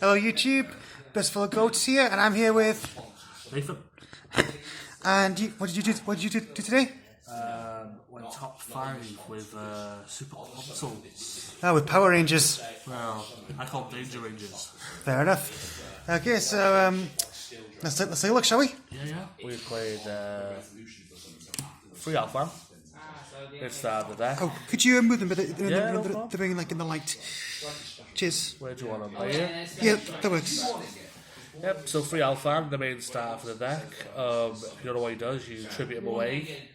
Hello YouTube, Best Full of Goats here, and I'm here with Nathan. And what did you do today? Went top 5 with Super Consoles. Oh, with Power Rangers. Well, I call them Danger Rangers. Fair enough. Okay, so let's take a look, shall we? Yeah. We played 3 Alpha. It's the deck. Oh, could you move them? But No problem. they're being like in the light. Cheers. Where do you want them? Right here? Yeah, that works. Yep, so 3 Alpha, the main star for the deck. You don't know what he does, you tribute him away.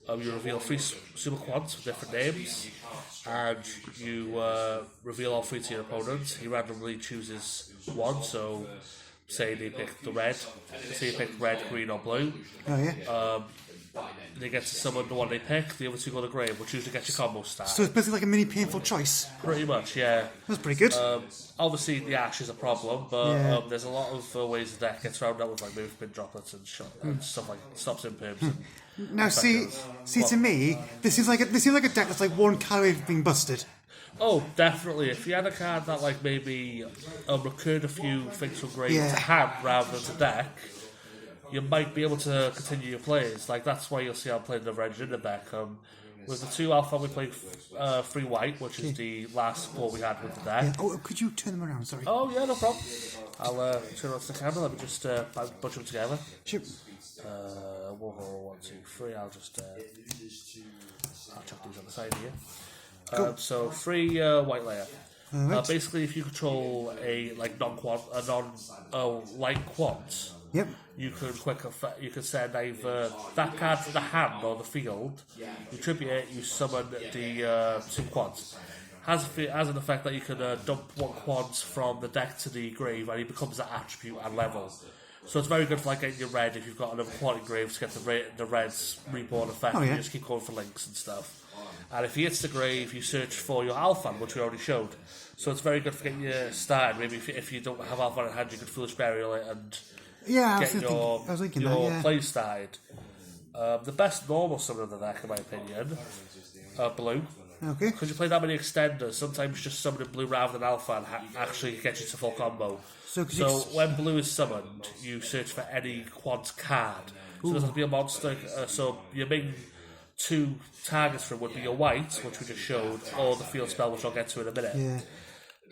You reveal 3 super quads with different names, and you reveal all 3 to your opponent. He randomly chooses one, so say they pick the red, say you pick red, green or blue. Oh yeah. They get to summon the one they pick, the other 2 go to the grave, which usually gets your combo star. So it's basically like a mini painful choice. Pretty much, yeah. That's pretty good. Obviously, the ash is a problem, but Yeah. there's a lot of ways the deck gets rounded out with like movement droplets and stuff like stops imperms. And Now, see, to me, this seems like a deck that's like one card away from being busted. oh, definitely. If you had a card that like maybe recurred a few things from grave Yeah. to hand rather than to deck, you might be able to continue your plays. Like that's why you'll see I'm playing the red in the deck. With the 2 Alpha, we played 3 white, which is the last 4 we had with the deck. Yeah. Oh, could you turn them around? Sorry. Oh yeah, no problem. I'll turn on the camera. Let me just bunch them together. Sure. 1, 2, 3. I'll just I'll chuck these on the side here. Cool. So 3 white layer. Alright. Basically, if you control a like light quant, Yep. you can send either that card to the hand or the field. You tribute it. You summon the 2 quads. Has an effect that you can dump 1 quad from the deck to the grave, and he becomes that attribute and level. So it's very good for like getting your red if you've got another quad in grave to get the red's reborn effect. Oh, yeah. You just keep going for links and stuff. And if he hits the grave, you search for your Alpha, which we already showed. So it's very good for getting you started. Maybe if you don't have Alpha in hand, you could Foolish Burial it and Yeah, I get was thinking your that. Yeah. play started. The best normal summon of the deck, in my opinion, blue. Okay. Because you play that many extenders, sometimes just summoning blue rather than Alpha and actually get you to full combo. So when blue is summoned, you search for any quad card. So there's going to be a monster. So your main 2 targets for it would be your white, which we just showed, or the field spell, which I'll get to in a minute. Yeah.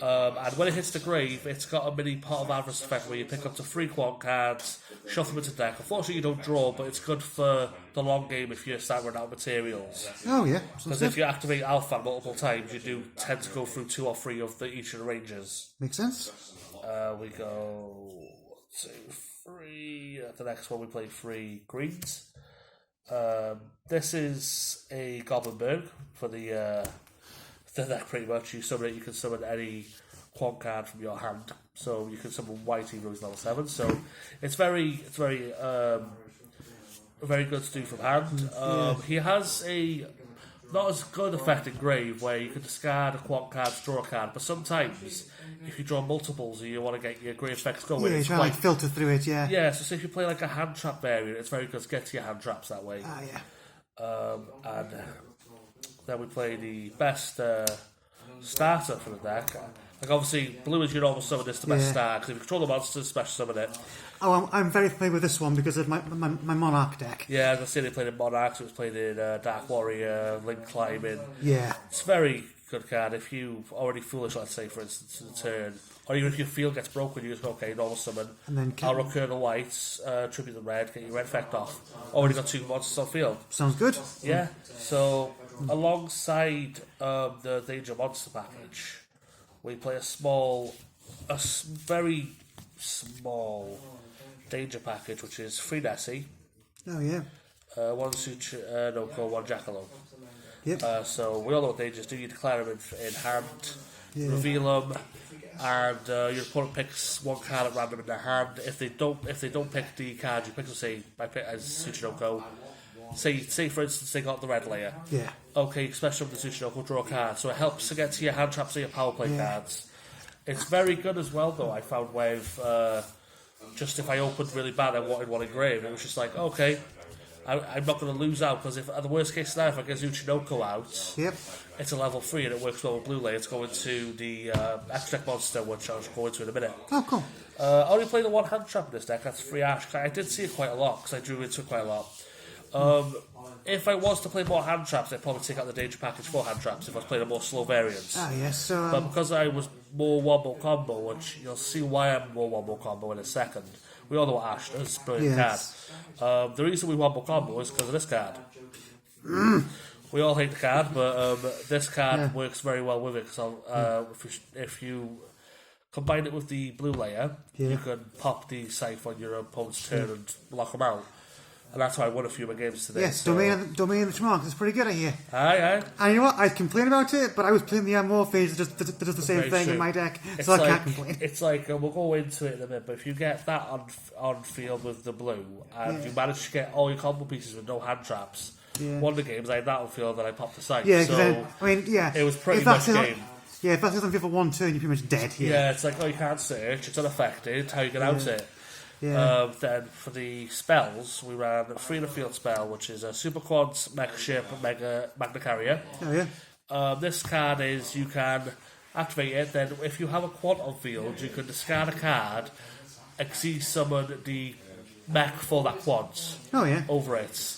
And when it hits the grave, it's got a mini pot of avarice effect where you pick up to 3 quad cards, shuffle them into the deck. Unfortunately, you don't draw, but it's good for the long game if you start running out of materials. Oh yeah. Because if you activate Alpha multiple times, you do tend to go through 2 or 3 of each of the ranges. Makes sense. We go 1, 2, 3. The next one we play 3 greens. This is a Goblinberg for the deck pretty much. You summon it, you can summon any quad card from your hand. So you can summon white even though he's level 7. So it's very good to do from hand. He has a not as good effect in grave where you can discard a quad card to draw a card, but sometimes if you draw multiples and you want to get your grave effects going, Yeah, you it's try to like filter through it. Yeah. yeah, so if you play like a hand trap variant, it's very good to get to your hand traps that way. Ah yeah. And then we play the best starter for the deck. Like obviously, blue is your normal summon, is the best star, because if you control the monsters, special summon it. Oh, I'm very familiar with this one because of my Monarch deck. Yeah, as I say, they played in Monarchs, it was played in Dark Warrior, Link Climbing. Yeah. It's a very good card. If you already foolish, let's say, for instance, in the turn, or even if your field gets broken, you just go, okay, normal summon. And then I'll recur the whites, tribute the red, get your red effect off. Already got 2 monsters on field. Sounds good. Yeah, so alongside the Danger Monster package, we play very small Danger package, which is 3 Nessie, Oh yeah. 1 Sucho, 1 Jackalope. Yep. So we all know what Dangers do. You declare them in hand, reveal them, and your opponent picks 1 card at random in their hand. If they don't pick the card you pick, say I pick as Tsuchinoko. Say for instance they got the red layer. Yeah. Okay, especially with the Tsuchinoko, draw a card. So it helps to get to your hand traps or your power play cards. It's very good as well though, I found with just if I opened really bad I wanted 1 engraved, it was just like, okay, I'm not going to lose out, because if at the worst case scenario, if I get Uchinoko out, Yep. it's a level 3 and it works well with Blue Layer. It's going to the extract monster, which I'll go into in a minute. Oh, cool. I only played the one hand trap in this deck, that's free Ash. I did see it quite a lot, because I drew into it quite a lot. If I was to play more hand traps, I'd probably take out the danger package for hand traps if I was playing a more slow variant. Ah, yes. So, But because I was more wombo combo, which you'll see why I'm more wombo combo in a second. We all know what Ash does, brilliant Yes. card. The reason we wombo combo is because of this card. We all hate the card, but this card works very well with it. So if you combine it with the blue layer, you can pop the scythe on your opponent's turn and lock them out. And that's why I won a few of my games today. yes, so. Domain of the Schmarks is pretty good, I hear. Aye. And you know what? I'd complain about it, but I was playing the Amorphage that does the same Very thing true. in my deck, It's so I like, can't complain. It's like, we'll go into it in a minute, but if you get that on field with the blue, and you manage to get all your combo pieces with no hand traps, one of the games I had that on field, and I popped the scythe. Yeah, so then, I mean, yeah. it was pretty if much that's game. Yeah, if that's something for one turn, you're pretty much dead here. Yeah, it's like, you can't search, it's unaffected, how you get out it. Yeah. Then for the spells, we ran a 3 in the field spell, which is a Super Quads, Mega Ship, Magna Carrier. Oh, yeah. This card is, you can activate it, then if you have a quad on field, you can discard a card, exceed summon the mech for that quads Oh, yeah. over it.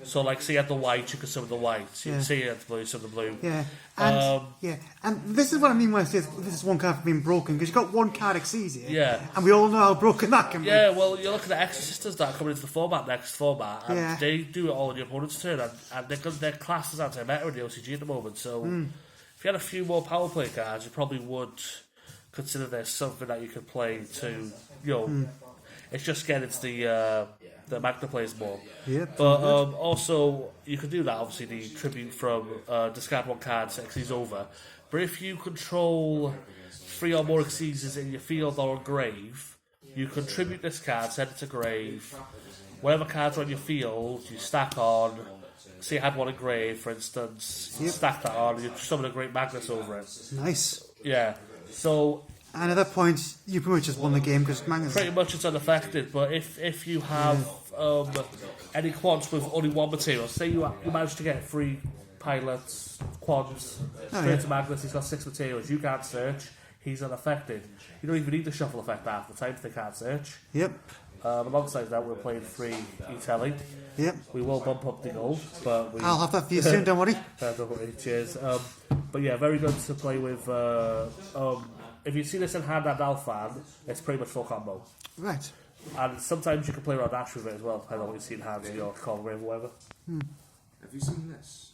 So, like, say you had the white, you can summon the white. You Yeah. say you had the blue, summon the blue. Yeah. And this is what I mean when I say this is one card for being broken, because you've got one card exceeds it. Yeah. And we all know how broken that can be. Yeah, well, you're looking at Exorcisters that are coming into the next format, and they do it all on your opponent's turn, and their class is anti-meta in the OCG at the moment, so if you had a few more power play cards, you probably would consider there's something that you could play to, it's just getting into the Magna plays more. Yep. But also, you can do that, obviously, the tribute from discard one card, exceeds over. But if you control 3 or more exceeds in your field or on grave, you can tribute this card, send it to grave. Whatever cards are on your field, you stack on. Say you had one in grave, for instance, you stack that on, you summon a Great Magnus over it. Nice. Yeah. So And at that point, you pretty much just won the game, because Magnus... pretty much it's unaffected, but if you have any quads with only one material, say you manage to get 3 pilots, quads, straight to Magnus, he's got 6 materials, you can't search, he's unaffected. You don't even need the shuffle effect half the time if they can't search. Yep. Alongside that, we're playing 3 E-Telly. Yep. We will bump up the gold, but I'll have that for you soon, don't worry. don't worry, cheers. But yeah, very good to play with. If you see this in hand and Alphan, it's pretty much full combo. Right. And sometimes you can play around Ash with it as well, depending on what you see in hand in your call grave or whatever. Have you seen this?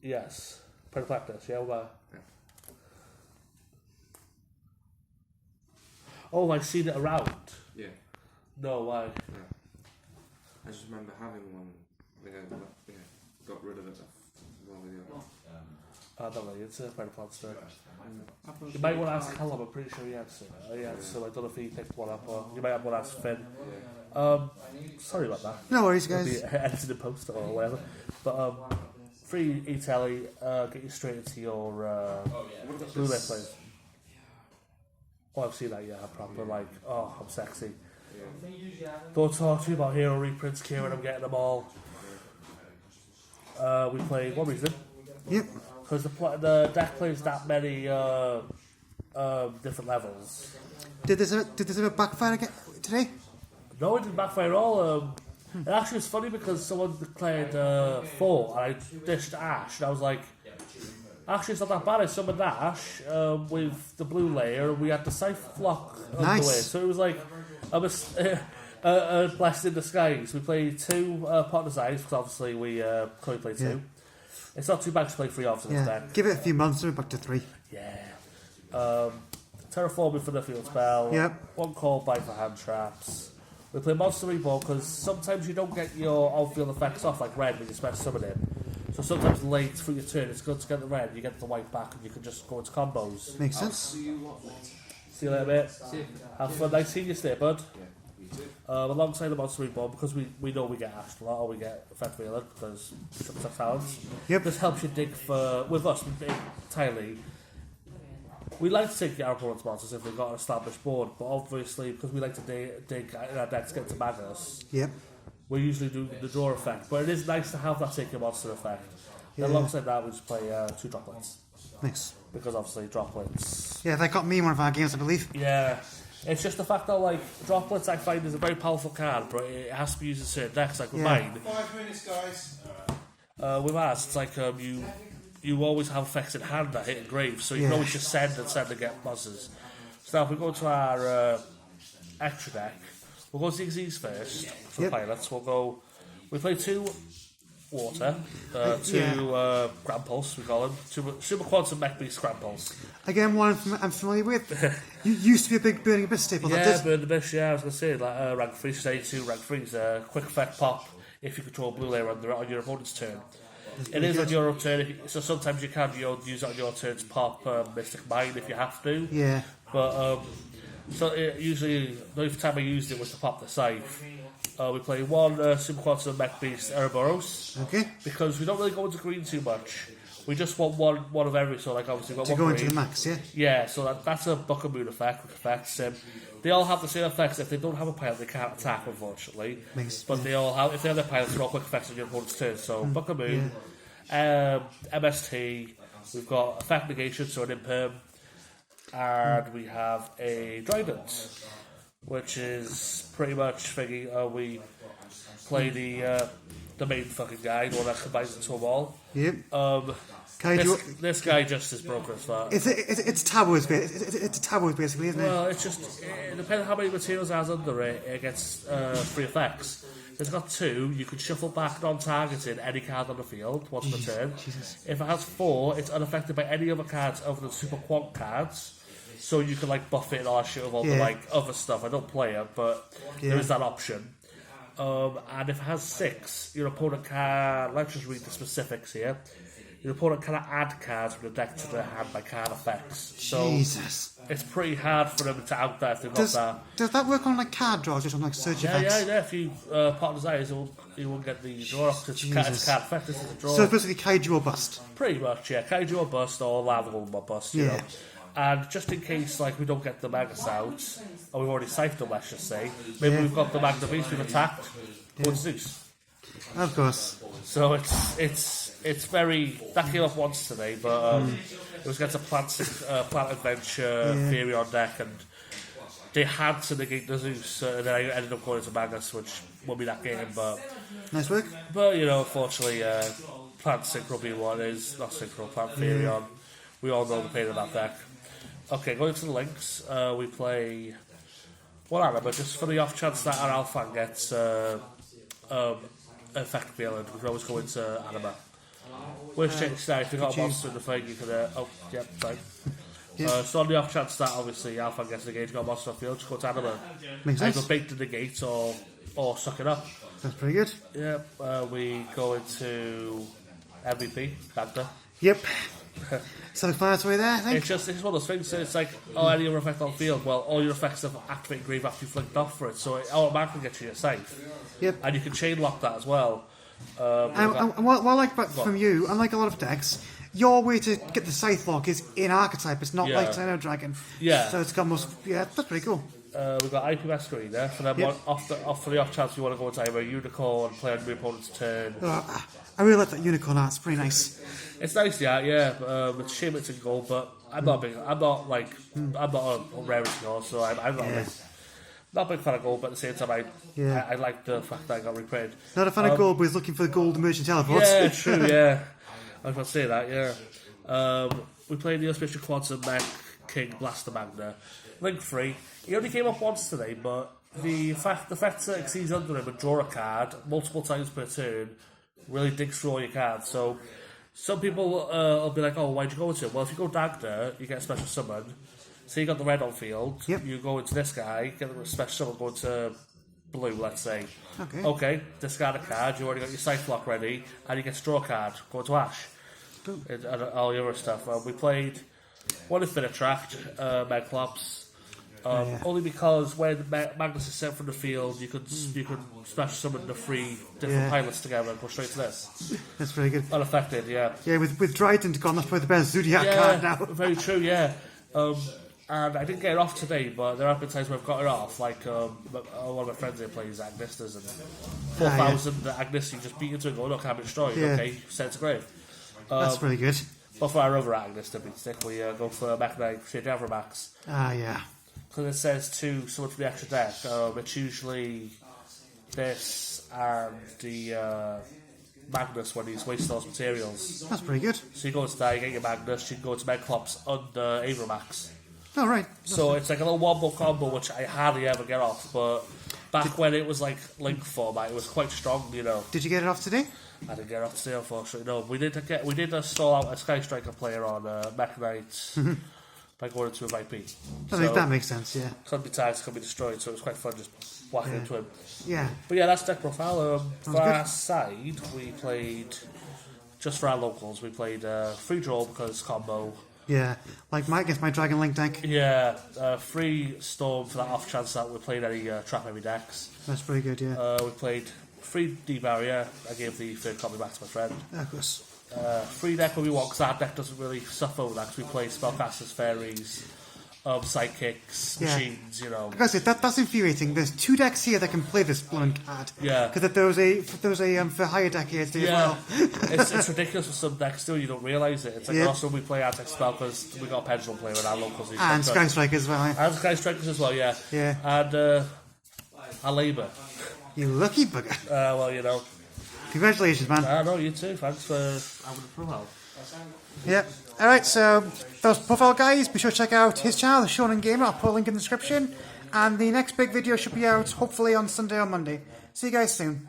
Yes. Play the practice, yeah, well. Oh, I've seen it around. Yeah. No, why? Yeah. I just remember having one. I think I got rid of it while we were. I don't know, it's a Final Fantasy. You might want to ask Callum, I'm pretty sure he had some. So I don't know if he picked one up, or you might have one to ask Finn. Sorry about that. No worries, It'll be guys. edited and posted or whatever. But 3 E-Telly, get you straight into your Blu-ray players. Oh, I've seen that, yeah, I'm proper like, oh, I'm sexy. Don't talk to me about hero reprints, Kieran, I'm getting them all. We played one reason. Yep. Because the deck plays that many different levels. Did this ever backfire again today? No, it didn't backfire at all. It actually was funny because someone declared 4 and I dished Ash, and I was like, actually it's not that bad. I summoned Ash with the blue layer, and we had the Scythe lock on the way. So it was like a blessing in disguise. We played 2 Partner's Eyes, because obviously we only played 2. Yeah. It's not too bad to play 3 off in this deck. Give it a few months, and we're back to 3. Yeah. Terraforming for the field spell. Yep. 1 call by for hand traps. We play Monster Reborn because sometimes you don't get your on-field effects off like red when you special summon it. So sometimes late through your turn, it's good to get the red, you get the white back, and you can just go into combos. Makes sense. See you lot later. See you later, mate. Have fun. Nice seeing you stay, bud. Yeah, you too. Alongside the Monster Reborn, because we know we get Ashed a lot, or we get Effect Wheeler, because such talents. Yep. This helps you dig for, with us, entirely. We like to take our opponent's monsters if they've got an established board, but obviously, because we like to dig in our decks, get to Magnus, Yep. we usually do the draw effect. But it is nice to have that take your monster effect. And alongside that, we just play 2 droplets. Nice. Because obviously droplets... Yeah, that got me in one of our games, I believe. Yeah. It's just the fact that, like, droplets I find is a very powerful card, but it has to be used in certain decks, like with mine. 5 minutes, guys. With ours, it's like you always have effects in hand that hit engrave, so you can always just send and get monsters. So now if we go to our extra deck, we'll go Zigzags first for the pilots. We play 2 water, 2 Grand Pulse, we call them, Super Quantum Mech Beast Grand Pulse. Again, one I'm familiar with. You used to be a big Burning Abyss staple. Yeah, Burning Abyss, I was going to say, like rank 3, stage 2, rank 3 is a quick effect pop if you control blue layer on your opponent's turn. It is on your turn, so sometimes you can use it on your turn to pop Mystic Mine if you have to. Yeah. But, so usually, the only time I used it was to pop the Scythe. We play 1 Super Quantum Mech Beast Ouroboros. Okay. Because we don't really go into green too much. We just want one of every, so like obviously we've got to one go green. into the max, yeah? Yeah, so that's a Book of Moon effect, which affects him. They all have the same effects. If they don't have a pilot, they can't attack, unfortunately. But they all have, if they have their pilots, they're all quick effects on your opponent's turn. So Book of Moon, MST, we've got effect negation, so an imperm, and we have a Trident, which is pretty much thingy. We play the main fucking guy, the one that combines into a wall. Yep. This guy just is broken as well. It's taboos, it's taboos basically, isn't it? Well, it's just depending on how many materials it has under it, it gets 3 effects. It's got 2. You can shuffle back non-targeting any card on the field once per turn. Jesus. If it has 4, it's unaffected by any other cards other than Super Quant cards. So you can like buff it and all that shit with all the like other stuff. I don't play it, but there is that option. And if it has 6, your opponent can. Let's just read the specifics here. Your opponent can add cards from the deck to their hand by card effects. So Jesus. It's pretty hard for them to out there if they've got that. Does that work on like card draws, just on like search effects? Yeah. If you part desires, you won't get the draw off because it's card effect. This is a draw. So it's basically Kaiju or bust. Pretty much, yeah. Kaiju or bust or Lava or bust, you know. And just in case, like, we don't get the Magus out, or we've already scythed them, let's just say, maybe we've got the Magna Beast, we've attacked, go to Zeus. Of course. So it's very... That came up once today, but it was against a Plant Adventure Theory on deck, and they had to negate the Zeus, and then I ended up going into Magus, which won't be that game, but... Nice work. But, you know, unfortunately, Plant Synchro being what it is, not Synchro, Plant Theory on. We all know the pain of that deck. Okay, going to the links, we play one Anima, just for the off chance that our Alpha gets effect villain, we can always go into Anima. Worst change now, if you've got a monster in the thing, you can, fine. So on the off chance that obviously Alpha gets engaged, got a monster on the field, just go to Anima. Makes sense. Either bait the gate or suck it up. That's pretty good. Yeah, we go into MVP, Magda. Yep. Self-explanatory there, I think. It's one of those things, so it's like, any other effect on the field, well, all your effects have activated grave after you've flicked off for it, so it automatically gets you your scythe. Yep. And you can chain lock that as well. And what I like from you, unlike a lot of decks, your way to get the scythe lock is in archetype, it's not like Xeno Dragon. Yeah. So it's got most, that's pretty cool. We've got IP Masquerader, for them for the off chance you want to go into either Unicorn, play on your opponent's turn. I really like that Unicorn art, it's pretty nice. It's nice, yeah. It's a shame it's in gold, but I'm not a rarity gold, so I'm not a big fan of gold, but at the same time, I like the fact that I got reprinted. Not a fan of gold, but he's looking for the gold emerging teleports. Yeah, true, yeah. I was going to say that, yeah. We played the Auspicious Quantum Mech King Blaster Magna. Link 3. He only came up once today, but the fact that exceeds under him and draw a card multiple times per turn really digs through all your cards. So some people will be like, oh, why'd you go into it? Well, if you go Dagda, you get a special summon. So you got the red on field, you go into this guy, get a special summon, go into blue, let's say. Okay, discard a card, you already got your scythe block ready, and you get to draw a card, go into Ash. And all the other stuff. We played one Infinitract, Megclops. Only because when Magnus is sent from the field, you could smash summon the 3 different pilots together and go straight to this. That's very good. Unaffected, yeah. Yeah, with Trident gone, that's probably the best Zodiac card now. Very true, yeah. and I didn't get it off today, but there have been times where I've got it off. Like one of my friends here plays Agnestas, and 4,000 Agnes, you just beat into it, go, look, I'm destroyed. Yeah. Okay, send it to grave. That's really good. But for our other Agnes to beat stick, we go for Mech Knight, Shade Max. Yeah. Because it says to someone from the extra deck, it's usually this and the Magnus when he's wasting those materials. That's pretty good. So you go into that, you get your Magnus, you can go to Megclops under Avramax. Oh, right. So it's like a little wombo combo, which I hardly ever get off, but back when it was like Link format, it was quite strong, you know. Did you get it off today? I didn't get it off today, unfortunately. No, we did stall out a Sky Striker player on Mech Knight by going into an IP. That makes sense, yeah. Could be tagged, could be destroyed, so it was quite fun just whacking into him. Yeah. But yeah, that's deck profile. For good. our side, we played, just for our locals, we played free draw because combo. Yeah. Like against my Dragon Link deck. Yeah, free storm for that off chance that we played any trap heavy decks. That's pretty good, yeah. We played free D barrier. I gave the third copy back to my friend. Of course. Free deck when we want, because our deck doesn't really suffer with that, because we play spellcasters, fairies, sidekicks, machines, you know. Because that's infuriating. There's 2 decks here that can play this blown card. Yeah. Because there was a for higher deck here too as well. it's ridiculous for some decks still, you don't realise it. It's like also we play our deck spell because we got a pendulum player with our locals. And Sky Strikers as well. And Sky Strikers as well, yeah. Yeah. And our labour. You lucky bugger. Well, you know. Congratulations, man. No, you too. Thanks for having the profile. Yeah. Alright, so those profile guys, be sure to check out his channel, the Shonen Gamer. I'll put a link in the description. And the next big video should be out hopefully on Sunday or Monday. See you guys soon.